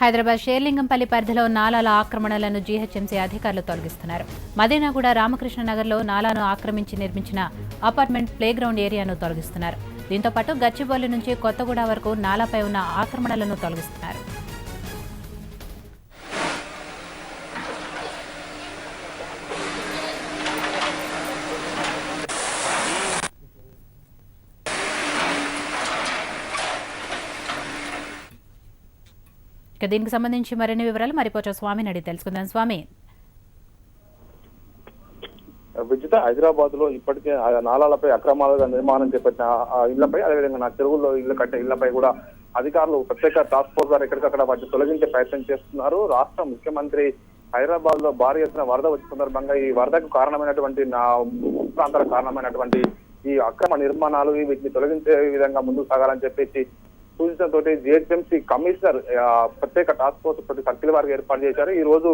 హైదరాబాద్ షేర్లింగంపల్లి పరిధిలో నాలాల ఆక్రమణలను జీహెచ్ఎంసీ అధికారులు తొలగిస్తున్నారు. మదీనాగూడ రామకృష్ణనగర్లో నాలాను ఆక్రమించి నిర్మించిన అపార్ట్మెంట్ ప్లేగ్రౌండ్ ఏరియాను తొలగిస్తున్నారు. దీంతో పాటు గచ్చిబౌలి నుంచి కొత్తగూడ వరకు నాలాపై ఉన్న ఆక్రమణలను తొలగిస్తున్నారు. దీనికి సంబంధించి మరిన్ని వివరాలు మరిపోచ స్వామిని అడిగి తెలుసుకుందాం. స్వామి, విజిత హైదరాబాద్ లో ఇప్పటికే నాలాలపై అక్రమాలుగా నిర్మాణం చేపట్టిన ఇళ్లపై, అదేవిధంగా నా చెరువుల్లో ఇళ్లు కట్టే ఇళ్లపై కూడా అధికారులు ప్రత్యేక టాస్క్ ఫోర్స్ ద్వారా ఎక్కడికక్కడ వాటిని తొలగించే ప్రయత్నం చేస్తున్నారు. రాష్ట్ర ముఖ్యమంత్రి హైదరాబాద్ లో భారీ ఎత్తున వరద వచ్చిన సందర్భంగా ఈ వరదకు కారణమైనటువంటి ప్రాంతాలకు కారణమైనటువంటి ఈ అక్రమ నిర్మాణాలు వీటిని తొలగించే విధంగా ముందుకు సాగాలని చెప్పేసి సూచనతో జిహెచ్ఎంసీ కమిషనర్ ప్రత్యేక టాస్క్ ఫోర్స్ ప్రతి సర్కిల్ వారికి ఏర్పాటు చేశారు. ఈ రోజు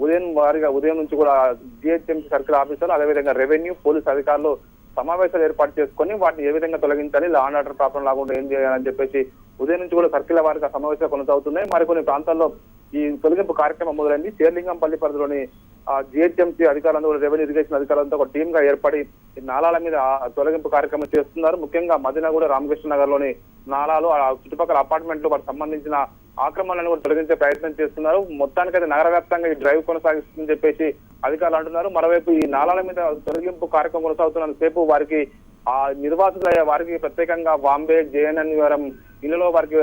ఉదయం నుంచి కూడా జిహెచ్ఎంసీ సర్కిల్ ఆఫీసర్, అదేవిధంగా రెవెన్యూ, పోలీస్ అధికారులు సమావేశాలు ఏర్పాటు చేసుకుని వాటిని ఏ విధంగా తొలగించాలి, లా అండ్ ఆర్డర్ ప్రాబ్లం లాకుండా ఏం చేయాలని చెప్పేసి ఉదయం నుంచి కూడా సర్కిల్ వారికి సమావేశాలు కొనసాగుతున్నాయి. మరికొన్ని ప్రాంతాల్లో ఈ తొలగింపు కార్యక్రమం మొదలైంది. షేర్లింగంపల్లి పరిధిలోని జిహెచ్ఎంసీ అధికారులందరూ, రెవెన్యూ ఇరిగేషన్ అధికారులంతా ఒక టీమ్ గా ఏర్పడి నాలాల మీద తొలగింపు కార్యక్రమం చేస్తున్నారు. ముఖ్యంగా మదీనాగూడ రామకృష్ణ నగర్ లోని నాలాలు, చుట్టుపక్కల అపార్ట్మెంట్లు వాటికి సంబంధించిన ఆక్రమణలను కూడా తొలగించే ప్రయత్నం చేస్తున్నారు. మొత్తానికైతే నగర వ్యాప్తంగా ఈ డ్రైవ్ కొనసాగిస్తుందని చెప్పేసి అధికారులు అంటున్నారు. మరోవైపు ఈ నాలాల మీద తొలగింపు కార్యక్రమం కొనసాగుతున్న సేపు వారికి నిర్వాసితులయ్యే వారికి ప్రత్యేకంగా బాంబే, జేఎన్ఎన్ ఇళ్లలో వారికి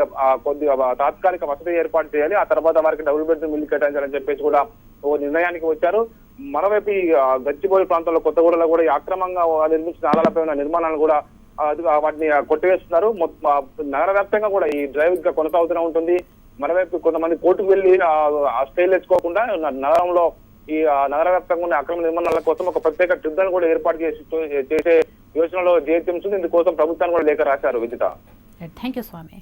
కొద్దిగా తాత్కాలిక వసతి ఏర్పాటు చేయాలి. ఆ తర్వాత వారికి డబుల్ బెడ్రూమ్ ఇల్లు కేటాయించాలని చెప్పేసి కూడా ఓ నిర్ణయానికి వచ్చారు. మరోవైపు ఈ గచ్చిబౌలి ప్రాంతంలో కొత్తగూడలో కూడా ఈ అక్రమంగా నిర్మించిన నాలాలపై ఉన్న నిర్మాణాలను కూడా వాటిని కొట్టివేస్తున్నారు. నగర వ్యాప్తంగా కూడా ఈ డ్రైవ్ గా కొనసాగుతూనే ఉంటుంది. మరోవైపు కొంతమంది కోర్టుకు వెళ్లి స్టేలు తెచ్చుకోకుండా నగరంలో ఈ నగర వ్యాప్తంగా ఉన్న అక్రమ నిర్మాణాల కోసం ఒక ప్రత్యేక ట్రిబ్యునల్ కూడా ఏర్పాటు చేసే యోచనలో జిహెచ్ఎంసీ ఇందుకోసం ప్రభుత్వాన్ని కూడా లేఖ రాశారు. Vijitha, thank you Swamy.